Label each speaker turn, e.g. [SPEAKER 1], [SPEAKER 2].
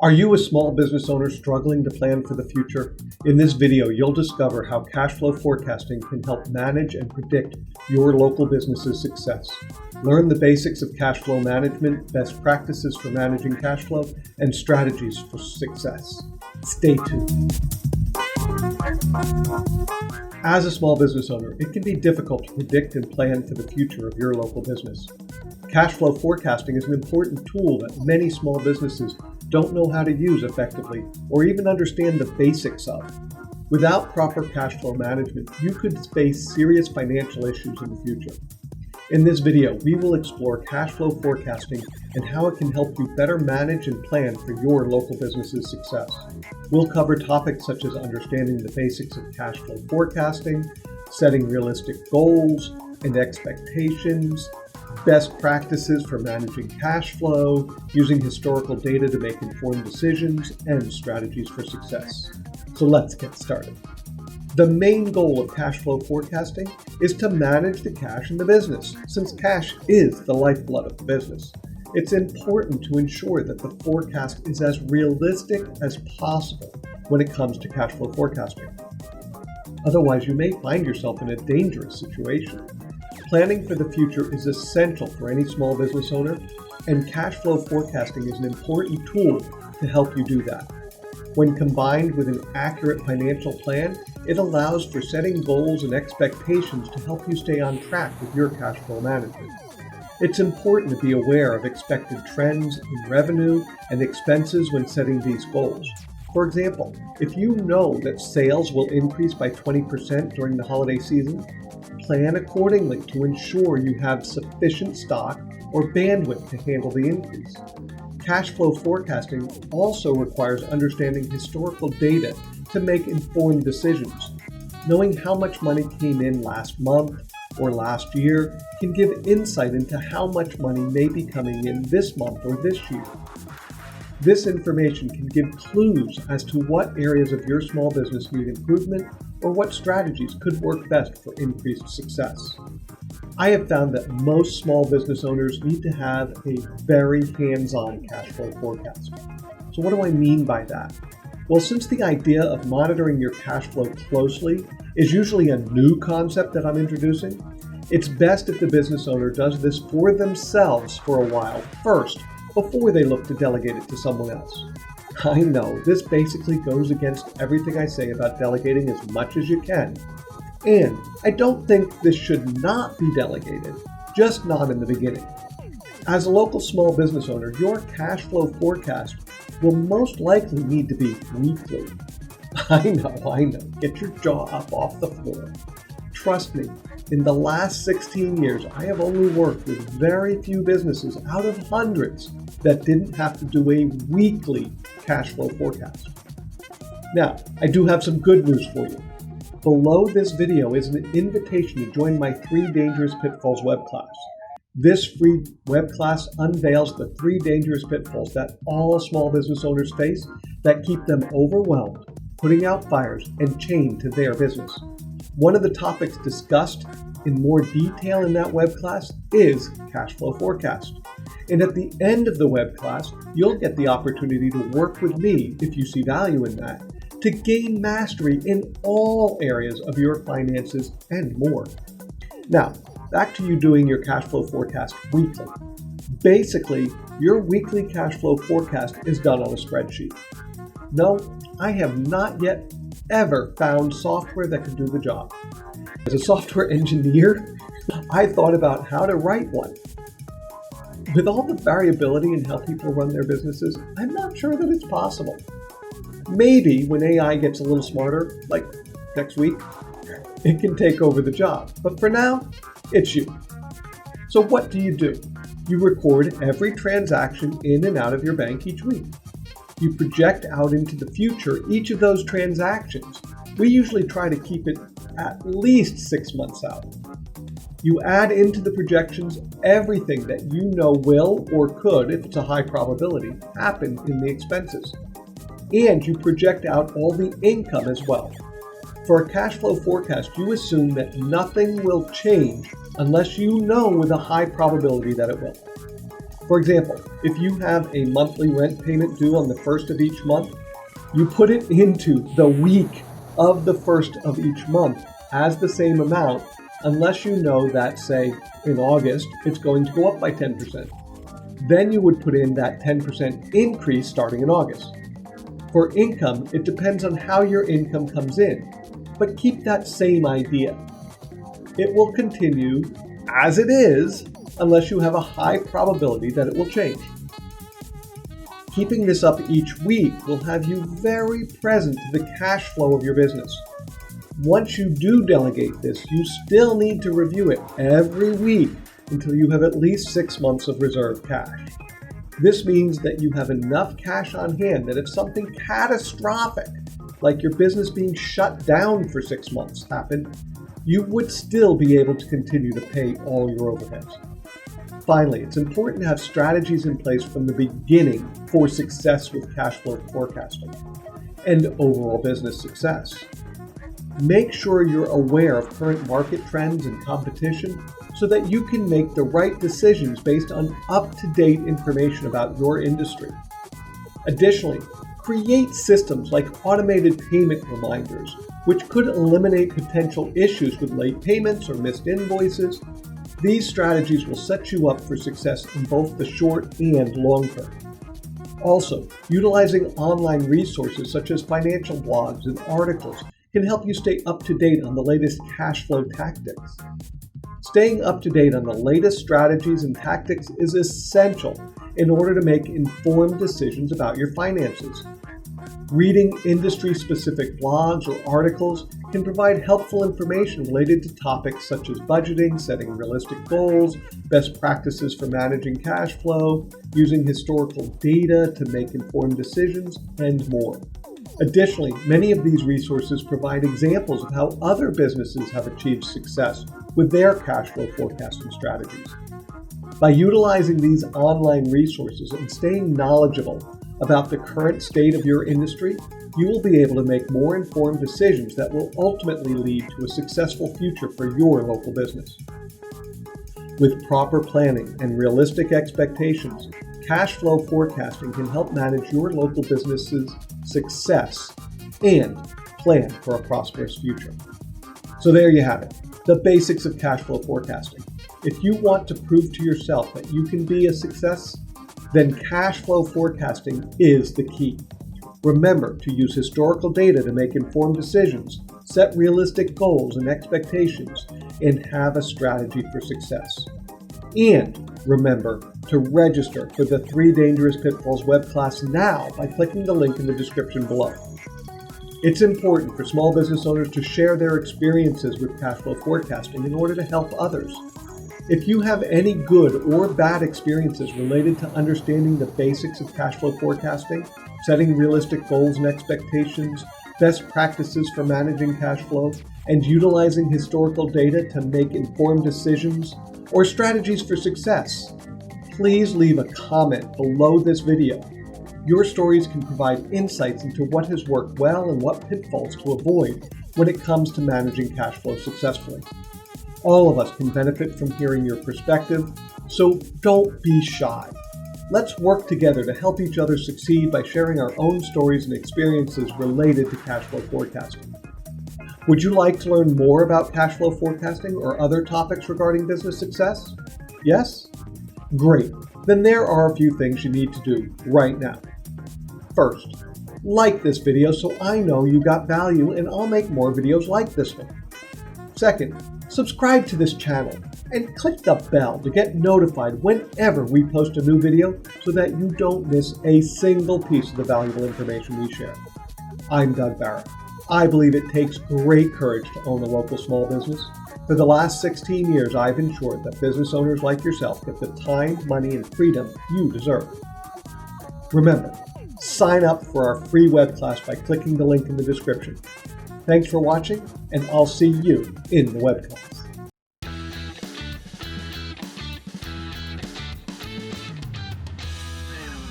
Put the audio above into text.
[SPEAKER 1] Are you a small business owner struggling to plan for the future? In this video, you'll discover how cash flow forecasting can help manage and predict your local business's success. Learn the basics of cash flow management, best practices for managing cash flow, and strategies for success. Stay tuned. As a small business owner, it can be difficult to predict and plan for the future of your local business. Cash flow forecasting is an important tool that many small businesses don't know how to use effectively or even understand the basics of. Without proper cash flow management, you could face serious financial issues in the future. In this video, we will explore cash flow forecasting and how it can help you better manage and plan for your local business's success. We'll cover topics such as understanding the basics of cash flow forecasting, setting realistic goals and expectations, best practices for managing cash flow, using historical data to make informed decisions, and strategies for success. So let's get started. The main goal of cash flow forecasting is to manage the cash in the business, since cash is the lifeblood of the business. It's important to ensure that the forecast is as realistic as possible when it comes to cash flow forecasting. Otherwise, you may find yourself in a dangerous situation. Planning for the future is essential for any small business owner, and cash flow forecasting is an important tool to help you do that. When combined with an accurate financial plan, it allows for setting goals and expectations to help you stay on track with your cash flow management. It's important to be aware of expected trends in revenue and expenses when setting these goals. For example, if you know that sales will increase by 20% during the holiday season, plan accordingly to ensure you have sufficient stock or bandwidth to handle the increase. Cash flow forecasting also requires understanding historical data to make informed decisions. Knowing how much money came in last month or last year can give insight into how much money may be coming in this month or this year. This information can give clues as to what areas of your small business need improvement or what strategies could work best for increased success. I have found that most small business owners need to have a very hands-on cash flow forecast. So what do I mean by that? Well, since the idea of monitoring your cash flow closely is usually a new concept that I'm introducing, it's best if the business owner does this for themselves for a while first, before they look to delegate it to someone else. I know this basically goes against everything I say about delegating as much as you can. And I don't think this should not be delegated, just not in the beginning. As a local small business owner, your cash flow forecast will most likely need to be weekly. I know. Get your jaw up off the floor. Trust me, in the last 16 years, I have only worked with very few businesses out of hundreds that didn't have to do a weekly cash flow forecast. Now, I do have some good news for you. Below this video is an invitation to join my 3 Dangerous Pitfalls web class. This free web class unveils the 3 dangerous pitfalls that all small business owners face that keep them overwhelmed, putting out fires, and chained to their business. One of the topics discussed in more detail in that web class is cash flow forecast. And at the end of the web class, you'll get the opportunity to work with me, if you see value in that, to gain mastery in all areas of your finances and more. Now, back to you doing your cash flow forecast weekly. Basically, your weekly cash flow forecast is done on a spreadsheet. No, I have not yet ever found software that can do the job. As a software engineer, I thought about how to write one. With all the variability in how people run their businesses, I'm not sure that it's possible. Maybe when AI gets a little smarter, like next week, it can take over the job. But for now, it's you. So what do? You record every transaction in and out of your bank each week. You project out into the future each of those transactions. We usually try to keep it at least 6 months out. You add into the projections everything that you know will or could, if it's a high probability, happen in the expenses. And you project out all the income as well. For a cash flow forecast, you assume that nothing will change unless you know with a high probability that it will. For example, if you have a monthly rent payment due on the first of each month, you put it into the week of the first of each month as the same amount, unless you know that, say, in August, it's going to go up by 10%. Then you would put in that 10% increase starting in August. For income, it depends on how your income comes in, but keep that same idea. It will continue as it is unless you have a high probability that it will change. Keeping this up each week will have you very present to the cash flow of your business. Once you do delegate this, you still need to review it every week until you have at least 6 months of reserve cash. This means that you have enough cash on hand that if something catastrophic, like your business being shut down for 6 months, happened, you would still be able to continue to pay all your overheads. Finally, it's important to have strategies in place from the beginning for success with cash flow forecasting and overall business success. Make sure you're aware of current market trends and competition so that you can make the right decisions based on up-to-date information about your industry. Additionally, create systems like automated payment reminders, which could eliminate potential issues with late payments or missed invoices. These strategies will set you up for success in both the short and long term. Also, utilizing online resources such as financial blogs and articles can help you stay up to date on the latest cash flow tactics. Staying up to date on the latest strategies and tactics is essential in order to make informed decisions about your finances. Reading industry-specific blogs or articles can provide helpful information related to topics such as budgeting, setting realistic goals, best practices for managing cash flow, using historical data to make informed decisions, and more. Additionally, many of these resources provide examples of how other businesses have achieved success with their cash flow forecasting strategies. By utilizing these online resources and staying knowledgeable about the current state of your industry, you will be able to make more informed decisions that will ultimately lead to a successful future for your local business. With proper planning and realistic expectations, cash flow forecasting can help manage your local business's success and plan for a prosperous future. So there you have it, the basics of cash flow forecasting. If you want to prove to yourself that you can be a success, then cash flow forecasting is the key. Remember to use historical data to make informed decisions, set realistic goals and expectations, and have a strategy for success. And remember to register for the 3 Dangerous Pitfalls web class now by clicking the link in the description below. It's important for small business owners to share their experiences with cash flow forecasting in order to help others. If you have any good or bad experiences related to understanding the basics of cash flow forecasting, setting realistic goals and expectations, best practices for managing cash flow, and utilizing historical data to make informed decisions, or strategies for success, please leave a comment below this video. Your stories can provide insights into what has worked well and what pitfalls to avoid when it comes to managing cash flow successfully. All of us can benefit from hearing your perspective, so don't be shy. Let's work together to help each other succeed by sharing our own stories and experiences related to cash flow forecasting. Would you like to learn more about cash flow forecasting or other topics regarding business success? Yes? Great. Then there are a few things you need to do right now. First, like this video so I know you got value and I'll make more videos like this one. Second, subscribe to this channel and click the bell to get notified whenever we post a new video so that you don't miss a single piece of the valuable information we share. I'm Doug Barrett. I believe it takes great courage to own a local small business. For the last 16 years, I've ensured that business owners like yourself get the time, money, and freedom you deserve. Remember, sign up for our free web class by clicking the link in the description. Thanks for watching, and I'll see you in the web class.